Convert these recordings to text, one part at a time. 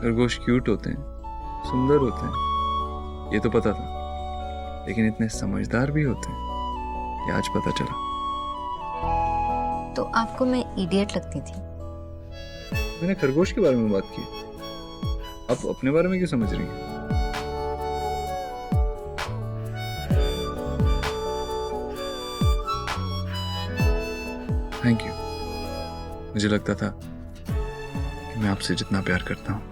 खरगोश क्यूट होते हैं, सुंदर होते हैं, ये तो पता था, लेकिन इतने समझदार भी होते हैं ये आज पता चला। तो आपको मैं इडियट लगती थी? मैंने खरगोश के बारे में बात की, आप अपने बारे में क्यों समझ रही हैं? Thank you. मुझे लगता था कि मैं आपसे जितना प्यार करता हूँ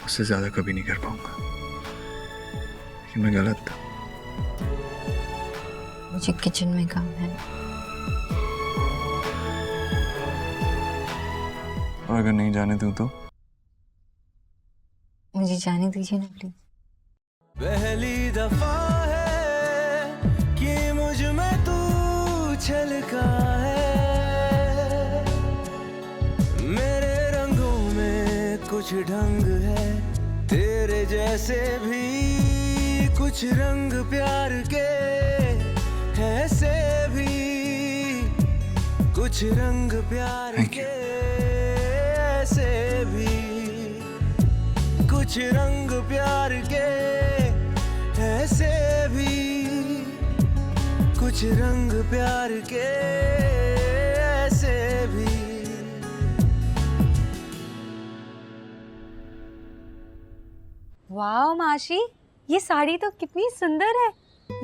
उससे ज्यादा कभी नहीं कर पाऊंगा, लेकिन मैं गलत था। मुझे किचन में काम है। और अगर नहीं जाने दूं तो? मुझे जाने दीजिए ना प्लीज। पहली दफा है कि मुझ में तू छलका है, मेरे रंगों में कुछ ढंग है, तेरे जैसे भी कुछ रंग प्यार के ऐसे भी कुछ रंग प्यार Thank के you. ऐसे भी कुछ रंग प्यार के ऐसे भी कुछ रंग प्यार के ऐसे भी। वाह माशी, ये साड़ी तो कितनी सुंदर है।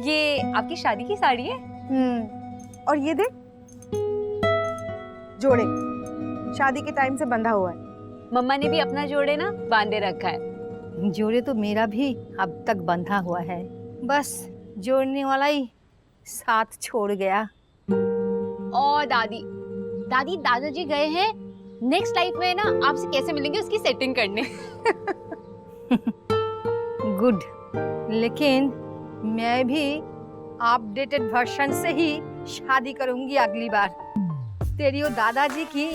ये आपकी शादी की साड़ी है? और ये देख, जोड़े शादी के टाइम से बंधा हुआ है। मम्मा ने भी अपना जोड़े ना बांधे रखा है। जोड़े तो मेरा भी अब तक बंधा हुआ है, बस जोड़ने वाला ही साथ छोड़ गया। और दादी दादाजी गए हैं नेक्स्ट लाइफ में ना आपसे कैसे मिलेंगे उसकी सेटिंग करने। गुड, लेकिन मैं भी अपडेटेड वर्जन से ही शादी करूंगी अगली बार। तेरी और दादाजी की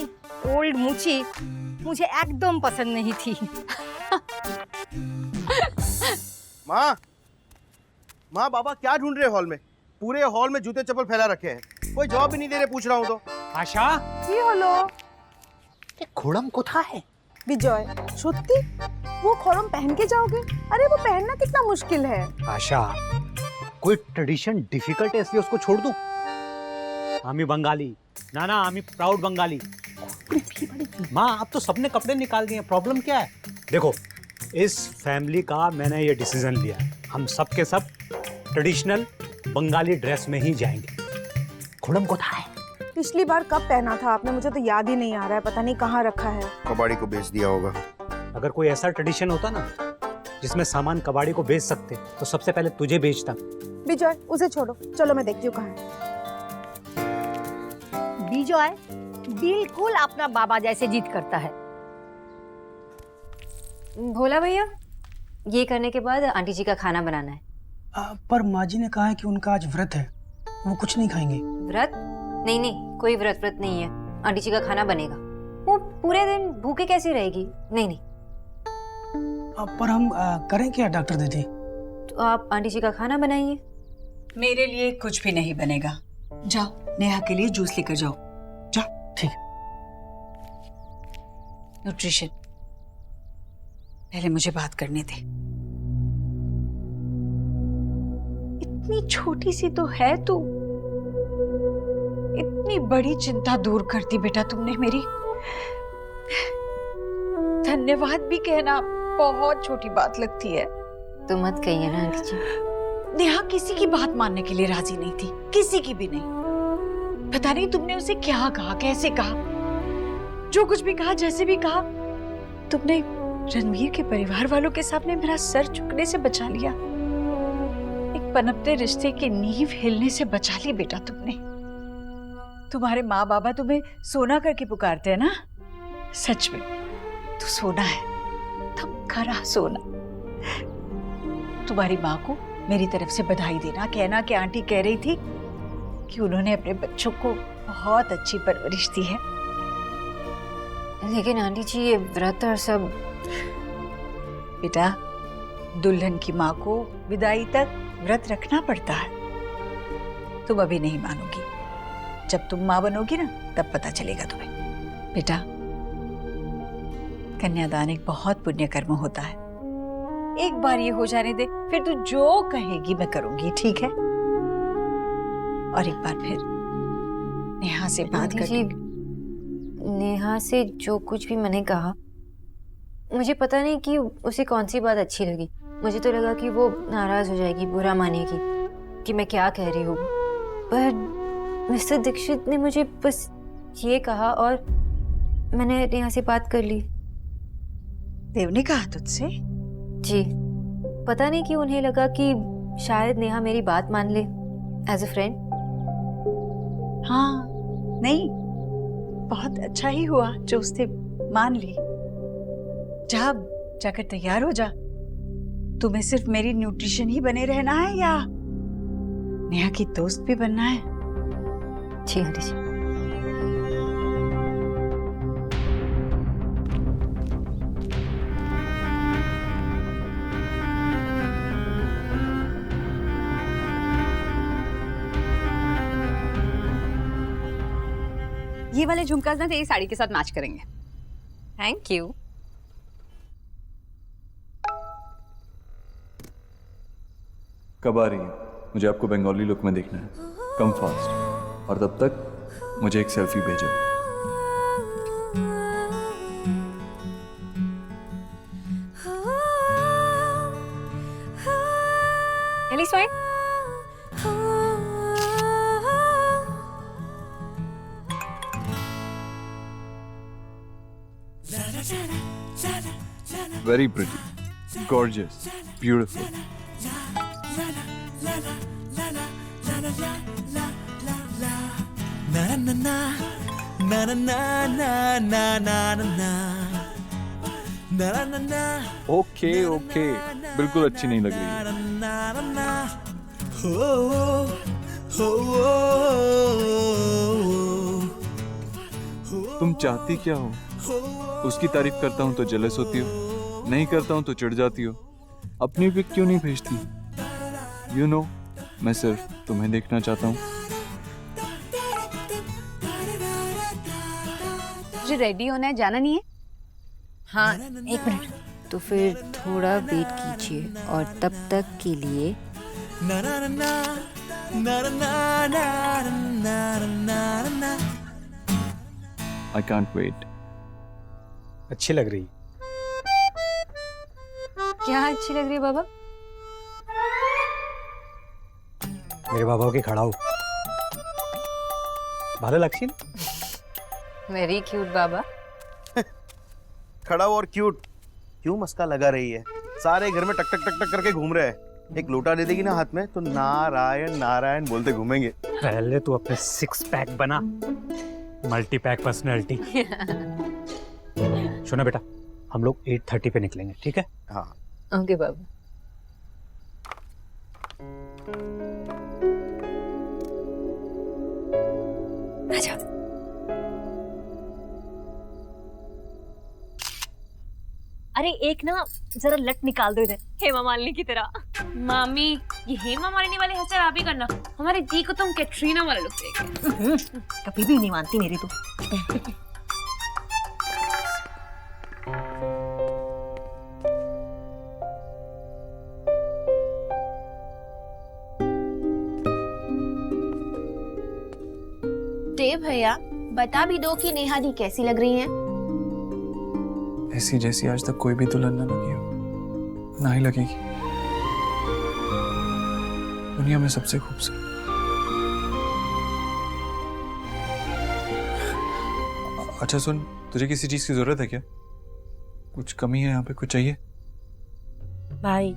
ओल्ड मूछी मुझे एकदम पसंद नहीं थी। माँ बाबा क्या ढूंढ रहे हॉल में? पूरे हॉल में जूते चप्पल फैला रखे हैं, कोई जवाब भी नहीं दे रहे, पूछ रहा हूँ तो। आशा, কি হলো? घोड़म कोथा है? विजय, সত্যি वो खरम पहन के जाओगे? अरे वो पहनना कितना मुश्किल है। आशा, कोई ट्रेडिशन डिफिकल्ट है इसलिए उसको छोड़ दूं? आमी बंगाली, ना आमी प्राउड बंगाली। माँ अब तो सबने कपड़े निकाल दिए, प्रॉब्लम क्या है? देखो, इस फैमिली का मैंने ये डिसीजन लिया है, हम सब के सब ट्रेडिशनल बंगाली ड्रेस में ही जाएंगे। घोड़म कोथा है? पिछली बार कब पहना था आपने? मुझे तो याद ही नहीं आ रहा है, पता नहीं कहाँ रखा है। कबाड़ी को बेच दिया होगा। अगर कोई ऐसा ट्रेडिशन होता ना जिसमें सामान कबाड़ी को बेच सकते तो सबसे पहले तुझे बेचता। विजय, उसे छोड़ो, चलो मैं देखती हूँ कहाँ है। विजय बिल्कुल अपना बाबा जैसे जिद करता है। भोला भैया, ये करने के बाद आंटी जी का खाना बनाना है। पर माँ जी ने कहा है कि उनका आज व्रत है, वो कुछ नहीं खाएंगे। व्रत? नहीं, कोई व्रत नहीं है। आंटी जी का खाना बनेगा। वो पूरे दिन भूखे कैसी रहेगी? नहीं। पर हम करें क्या डॉक्टर दीदी? तो आप आंटी जी का खाना बनाइए। मेरे लिए कुछ भी नहीं बनेगा। जाओ नेहा के लिए जूस लेकर जाओ। जाओ। ठीक। न्यूट्रिशन, पहले मुझे बात करने दे। इतनी छोटी सी तो है तू, इतनी बड़ी चिंता दूर कर दी बेटा तुमने मेरी। धन्यवाद भी कहना बहुत छोटी बात लगती है। तो मत कहिए ना आंटी जी। नेहा किसी की बात मानने के लिए राजी नहीं थी, किसी की भी नहीं। पता नहीं तुमने उसे क्या कहा, कैसे कहा, जो कुछ भी कहा, जैसे भी कहा, तुमने रणवीर के परिवार वालों के सामने मेरा सर झुकने से बचा लिया। एक पनपते रिश्ते की नींव हिलने से बचा ली बेटा तुमने। तुम्हारे माँ बाबा तुम्हें सोना करके पुकारते हैं ना, सच में तू सोना है, तुम खरा सोना। तुम्हारी माँ को मेरी तरफ से बधाई देना, कहना कि आंटी कह रही थी कि उन्होंने अपने बच्चों को बहुत अच्छी परवरिश दी है। लेकिन आंटी जी ये व्रत और सब। बेटा, दुल्हन की माँ को विदाई तक व्रत रखना पड़ता है। तुम अभी नहीं मानोगी, जब तुम माँ बनोगी ना तब पता चलेगा तुम्हें। बेटा, कन्यादान एक बहुत पुण्य कर्म होता है। एक बार ये हो जाने दे, फिर तू जो कहेगी मैं करूंगी, ठीक है? और एक बार फिर नेहा से बात दादी कर जी, नेहा से जो कुछ भी मैंने कहा, मुझे पता नहीं कि उसे कौन सी बात अच्छी लगी। मुझे तो लगा कि वो नाराज हो जाएगी, बुरा मानेगी कि मैं क्या कह रही हूँ, पर मिस्टर दीक्षित ने मुझे बस ये कहा और मैंने नेहा से बात कर ली। देव ने कहा तुझसे? जी, पता नहीं कि उन्हें लगा कि शायद नेहा मेरी बात मान ले एज अ फ्रेंड। हाँ, नहीं, बहुत अच्छा ही हुआ जो उसने मान ली। जा, जाकर तैयार हो जा। तुम्हें सिर्फ मेरी न्यूट्रिशन ही बने रहना है या नेहा की दोस्त भी बनना है? जी आंटी जी। ये वाले झुमकास ना तेरी साड़ी के साथ मैच करेंगे। Thank you. कब आ रही है? मुझे आपको बंगाली लुक में देखना है। कम फास्ट, और तब तक मुझे एक सेल्फी भेजो। Ellie Swain, Very pretty, gorgeous, beautiful. na na na na na na na na na na na na okay okay, बिल्कुल अच्छी नहीं लग रही है। तुम चाहती क्या हो? उसकी तारीफ करता हूँ तो जेलस होती हो, नहीं करता हूँ तो चिढ़ जाती हो। अपनी पिक क्यों नहीं भेजती? यू नो, मैं सिर्फ तुम्हें देखना चाहता हूँ। मुझे रेडी होना है, जाना नहीं है? हाँ एक मिनट, तो फिर थोड़ा वेट कीजिए और तब तक के लिए na na na na na na na na na na. I can't wait. अच्छी लग रही। क्या अच्छी लग रही है बाबा? मेरे बाबा के खड़ा हो। भालो लगती ना? वेरी क्यूट बाबा। खड़ा हो और क्यूट क्यों मस्का लगा रही है? सारे घर में टक टक टक टक करके घूम रहे हैं। एक लोटा दे देगी ना हाथ में तो नारायण नारायण बोलते घूमेंगे। पहले तू अपने 6 पैक बना, मल्टी पैक पर्सनैलिटी। सुना बेटा, हम लोग 8:30 पे निकलेंगे, ठीक है? हाँ ओके बाबा। आजा। अरे एक ना जरा लट निकाल दो इधर, हेमा मालिनी की तरह। मामी, ये हेमा मालिनी वाले हेयर आप ही करना। हमारे दी को तुम कैटरीना वाला लुक देंगे। कभी भी नहीं मानती मेरी तू। देव भैया, बता भी दो कि नेहा दी कैसी लग रही हैं? ऐसी जैसी आज तक कोई भी दुल्हन ना लगी हो, ना ही लगेगी। दुनिया में सबसे खूबसूरत। अच्छा सुन, तुझे किसी चीज की जरूरत है क्या? कुछ कमी है यहाँ पे? कुछ चाहिए? भाई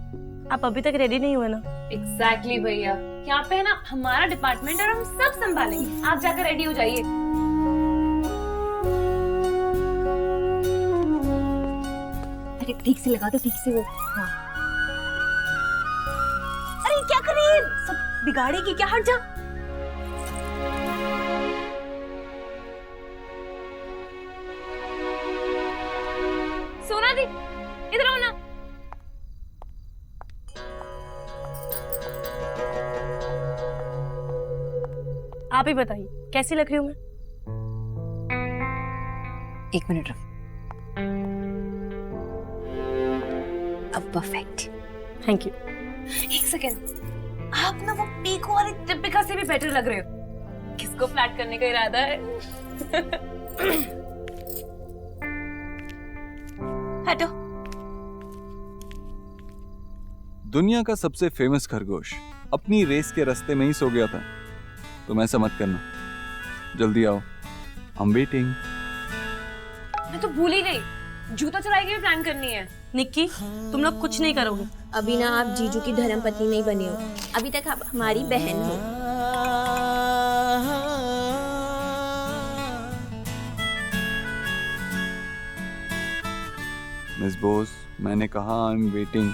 आप अभी तक रेडी नहीं हुए ना? एग्जैक्टली भैया, यहाँ पे है ना हमारा डिपार्टमेंट और हम सब संभालेंगे। आप जाकर रेडी हो जाइए। अरे ठीक से लगा दो, ठीक से वो। हाँ। अरे क्या कर रही है? सब बिगाड़ेगी क्या? हट जा। सोना दी, इधर आओ ना। आप ही बताइए कैसी लग रही हूँ मैं? एक मिनट रुक। अब परफेक्ट। Thank you. एक सेकेंड, आप ना वो पीको वाली दीपिका से भी बेटर लग रहे हो। किसको फ्लैट करने का इरादा है? हटो। दुनिया का सबसे फेमस खरगोश अपनी रेस के रास्ते में ही सो गया था। तुम ऐसा मत करना, जल्दी आओ, I'm waiting। मैं तो भूल ही गई, जूता चुराई की भी प्लान करनी है। निक्की, तुम लोग कुछ नहीं करोगे। अभी ना आप जीजू की धर्मपत्नी नहीं बनी हो, अभी तक आप हमारी बहन हो। मिस बोस, मैंने कहा I'm waiting।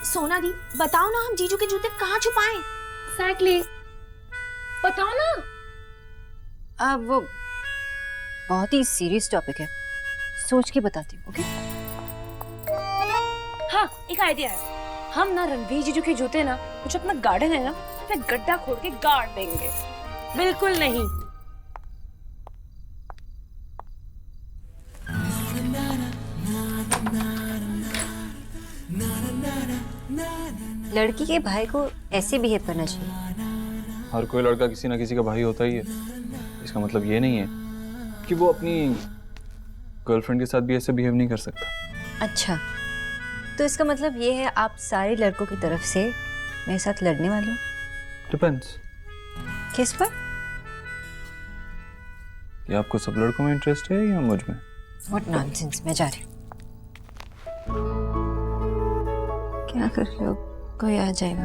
सोना दी, बताओ ना हम जीजू के जूते कहाँ छुपाएं? Exactly। बताओ ना। अब वो बहुत ही सीरियस टॉपिक है, सोच के बताती हूँ। ओके? हाँ, एक आइडिया है। हम ना रणवीर जीजू के जूते ना कुछ अपना गार्डन है ना, उसमें गड्ढा खोद के गाड़ देंगे। बिल्कुल नहीं। लड़की के भाई को ऐसे बिहेव करना चाहिए। हर कोई लड़का किसी ना किसी का भाई होता ही है। इसका मतलब ये नहीं है कि वो अपनी गर्लफ्रेंड के साथ भी ऐसे बिहेव नहीं कर सकता। अच्छा, तो इसका मतलब ये है आप सारे लड़कों की तरफ से मेरे साथ लड़ने वाले हो? डिपेंड्स। किस पर? कि आपको सब लड़कों में इंटरेस्ट है या मुझ में? What nonsense, मैं जा रही हूँ। क्या कर रहे हो? कोई आ जाएगा।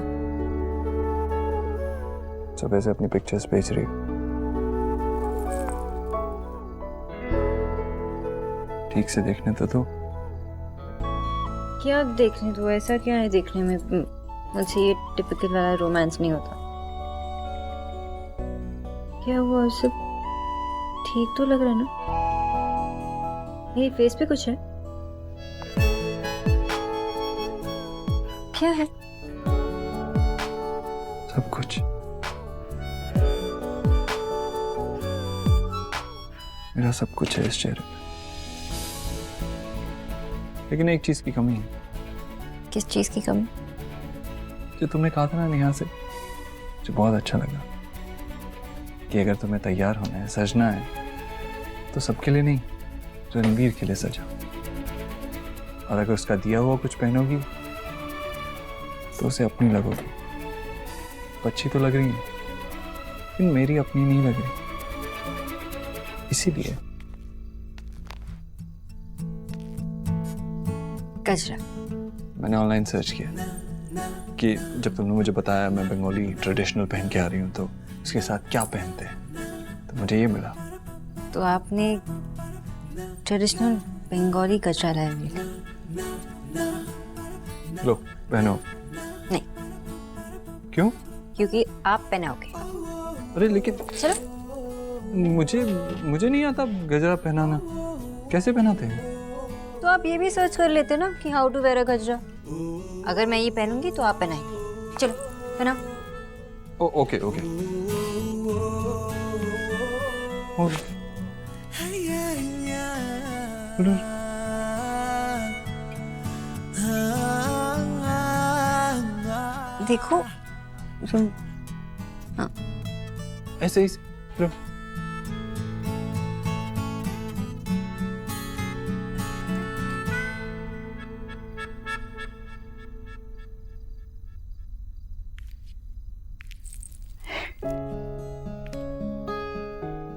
सब ऐसे अपनी पिक्चर्स भेज रही हो। ठीक से देखने तो दो। क्या देखने दो? ऐसा क्या है देखने में? मुझसे ये टिपिकल वाला रोमांस नहीं होता। क्या हुआ? सब ठीक तो लग रहा है ना? ये फेस पे कुछ है? क्या है? सब कुछ। मेरा सब कुछ है इस चेहरे पे, लेकिन एक चीज की कमी है। किस चीज की कमी? जो तुमने कहा था ना नेहा से, मुझे बहुत अच्छा लगा कि अगर तुम्हें तैयार होना है, सजना है, तो सबके लिए नहीं, रणवीर के लिए सजा। और अगर उसका दिया हुआ कुछ पहनोगी तो उसे अपनी लगोगी। अच्छी तो लग रही है, लेकिन मेरी अपनी नहीं लग रही। इसीलिए गजरा। मैंने ऑनलाइन सर्च किया कि जब तुमने मुझे बताया मैं बंगाली ट्रेडिशनल पहन के आ रही हूँ तो उसके साथ क्या पहनते हैं, तो मुझे ये मिला। तो आपने ट्रेडिशनल बंगाली गजरा लाया मेरे लिए। लो पहनो। नहीं। क्यों? क्योंकि आप पहनाओगे। अरे लेकिन चलो। मुझे नहीं आता गजरा पहनाना। कैसे पहनाते हैं? तो आप ये भी सर्च कर लेते ना कि हाउ टू वेयर अ गजरा। अगर मैं ये पहनूंगी तो आप पहनाएंगे। चलो पहनाओ। Okay okay. देखो हाँ। ऐसे ही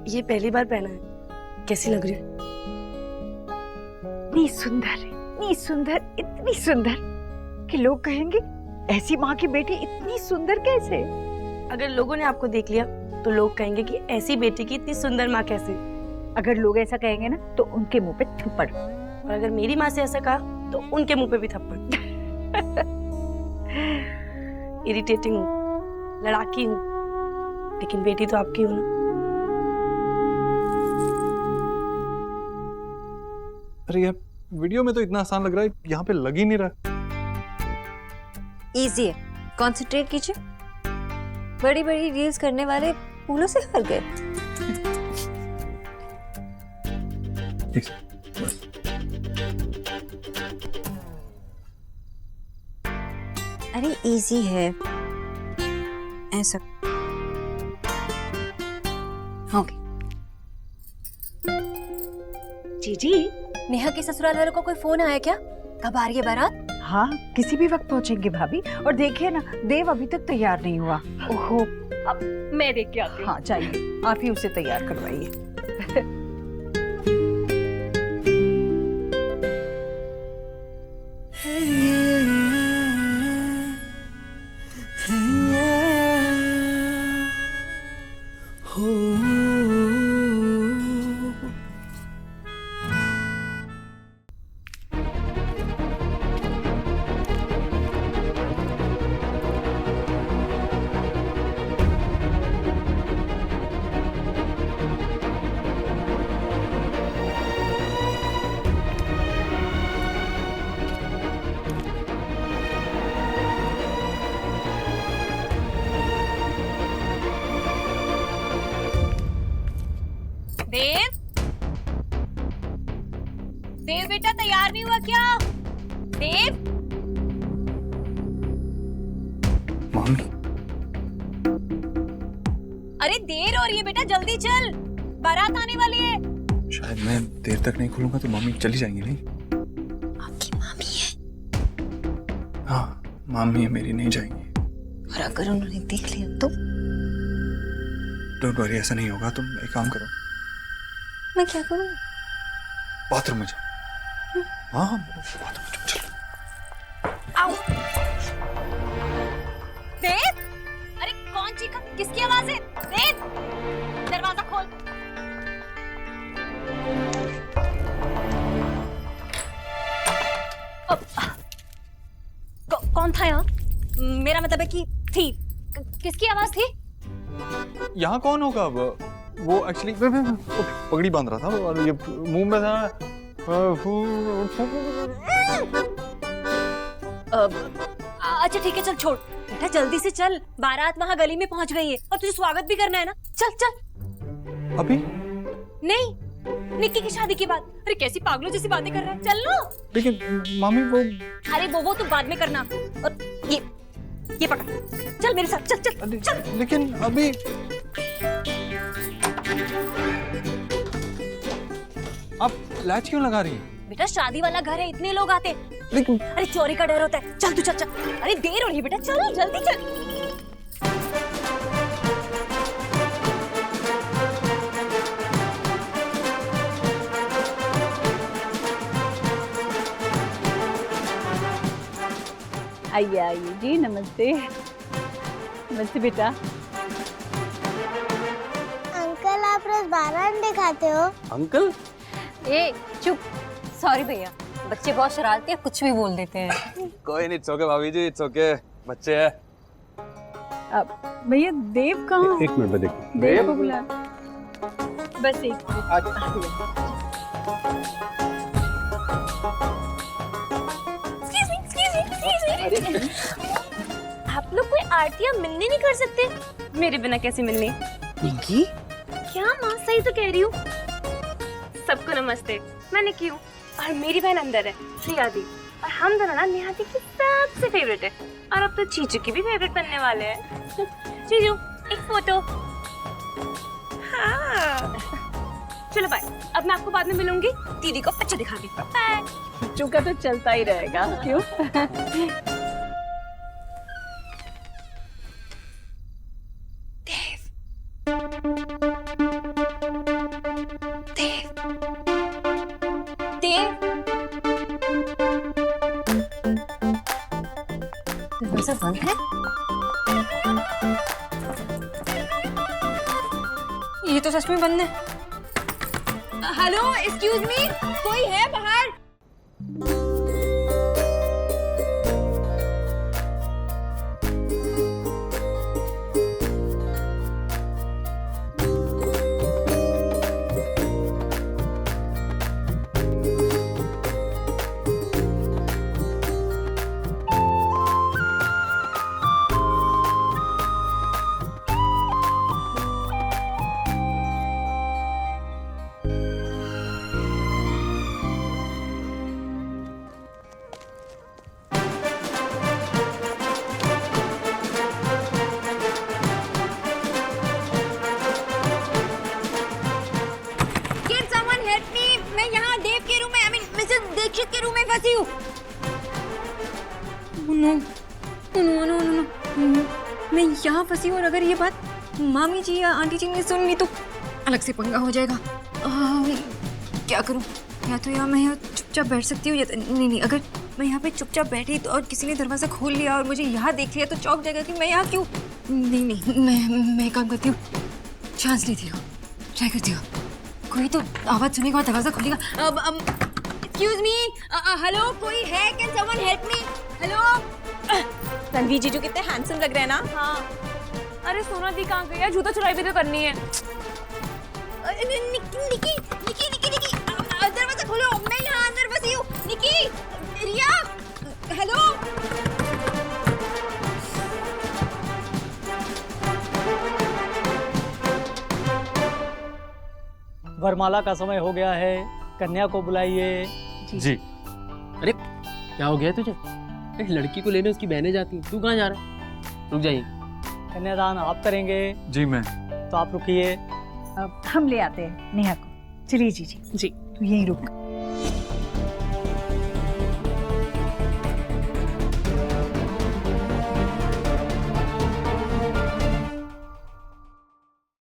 ये पहली बार पहना है, कैसी लग रही है? इतनी सुंदर, इतनी सुंदर कि लोग कहेंगे ऐसी माँ की बेटी इतनी सुंदर कैसे? अगर लोगों ने आपको देख लिया तो लोग कहेंगे कि ऐसी बेटी की इतनी सुंदर माँ कैसे? अगर लोग ऐसा कहेंगे ना तो उनके मुंह पे थप्पड़। और अगर मेरी माँ से ऐसा कहा तो उनके मुंह पे भी थप्पड़। इरिटेटिंग हूँ, लड़ाकी हूँ, लेकिन बेटी तो आपकी हूँ ना। अरे यार, वीडियो में तो इतना आसान लग रहा है, यहाँ पे लग ही नहीं रहा। इजी है, कंसंट्रेट कीजिए। बड़ी बड़ी रील्स करने वाले फूलों से हर गए। अरे इजी है ऐसा। ओके। जीजी, नेहा के ससुराल वालों का कोई फोन आया क्या? कब आ रही है बारात? हाँ, किसी भी वक्त पहुंचेंगे भाभी। और देखिए ना, देव अभी तक तैयार नहीं हुआ। ओहो, अब मैं देख के आती हूँ। हाँ जाइए, आप ही उसे तैयार करवाइए। देव बेटा तैयार नहीं हुआ क्या? देव, मम्मी, अरे देर हो रही है बेटा, जल्दी चल, बारात आने वाली है। शायद मैं देर तक नहीं खोलूंगा तो मम्मी चली जाएंगी। नहीं, आपकी मामी है। हाँ मामी है मेरी, नहीं जाएंगी। और अगर उन्होंने देख लिया तो? डोंट वरी, ऐसा नहीं होगा। तुम एक काम करो। मैं क्या करूँ? बाथरूम में जाओ। हाँ बाथरूम में चलो। आओ। देव, अरे कौन चीखा? किसकी आवाज है? देव, दरवाजा खोल। कौन था यहाँ? मेरा मतलब है कि थी। किसकी आवाज थी? यहाँ कौन होगा? वो एक्चुअली पगड़ी बांध रहा था और ये मुंह में था। अच्छा ठीक है, चल छोड़ बेटा, जल्दी से चल, बारात वहाँ गली में पहुँच गई है और तुझे स्वागत भी करना है ना। चल चल। अभी नहीं, निक्की की शादी के बाद। अरे कैसी पागलों जैसी बातें कर रहा है, चल लो। लेकिन मामी वो, अरे वो तू बाद में करना। और ये पकड़, चल मेरे साथ, चल चल चल। लेकिन अभी आप लैच क्यों लगा रही हैं? बेटा शादी वाला घर है, इतने लोग आते। लेकिन अरे चोरी का डर होता है। चल तू चल चल। अरे देर हो रही है बेटा, चल जल्दी चल। आइए आइए जी, नमस्ते। नमस्ते बेटा। अंकल, आप रोज बारात दिखाते हो? अंकल? ए चुप। सॉरी भैया, बच्चे बहुत शरारती हैं, कुछ भी बोल देते हैं। कोई नहीं, इट्स ओके भाभी जी, इट्स ओके, बच्चे हैं। भैया देव कहाँ? एक मिनट में देखो। देव को बुला। बस एक आप लोग कोई आरतियां मिलने नहीं कर सकते? मेरे बिना कैसे मिलने? पिंकी? क्या माँ, सही तो कह रही हूँ। सबको नमस्ते, मैं निक्की हूँ और मेरी बहन अंदर है, श्रिया दी। और हम दोनों ना नेहा दी की सबसे फेवरेट है और अब तो चीचू की भी फेवरेट बनने वाले हैं। चीचू, एक फोटो। हाँ चलो बाय, अब मैं आपको बाद में मिलूंगी दीदी को अच्छा दिखा के। बाय। चीचू का तो चलता ही रहेगा, क्यों? दरवाजा बंद है? ये तो सच में बंद है। हेलो, एक्सक्यूज मी, कोई है बाहर? फंसी हूँ। No no no no no, मैं यहाँ फंसी हूँ और अगर ये बात मामी जी या आंटी जी ने सुन ली तो अलग से पंगा हो जाएगा। क्या करूँ? या तो यहाँ मैं यहाँ चुपचाप बैठ सकती हूँ या नहीं नहीं, अगर मैं यहाँ पे चुपचाप बैठी तो और किसी ने दरवाज़ा खोल लिया और मुझे यहाँ देख लिया तो चौंक जाएगा कि मैं यहाँ क्यों। नहीं नहीं, मैं काम करती हूँ, चांस लेती हूँ, ट्राई करती हूँ। कोई तो आवाज़ सुनेगा और दरवाज़ा खोलेगा। एक्सक्यूज मी, हेलो कोई है? Can someone help me? Hello. Ranveer जीजू कितने हैंडसम लग रहे हैं ना। हाँ। अरे सोना दी कहाँ गई है? जूता चुराई भी तो करनी है। निकी निकी निकी निकी निकी, दरवाज़ा खोलो, मैं यहाँ अंदर फंसी हूँ। निकी, रिया, हेलो। वरमाला का समय हो गया है, कन्या को बुलाइए। जी। अरे क्या हो गया तुझे? एक लड़की को लेने उसकी बहनें जाती हैं, तू कहाँ जा रहा है? रुक जाइए। कन्यादान आप करेंगे? जी मैं। तो आप रुकिए, अब हम ले आते हैं नेहा को। चलिए जीजी। जी। तू यहीं रुक।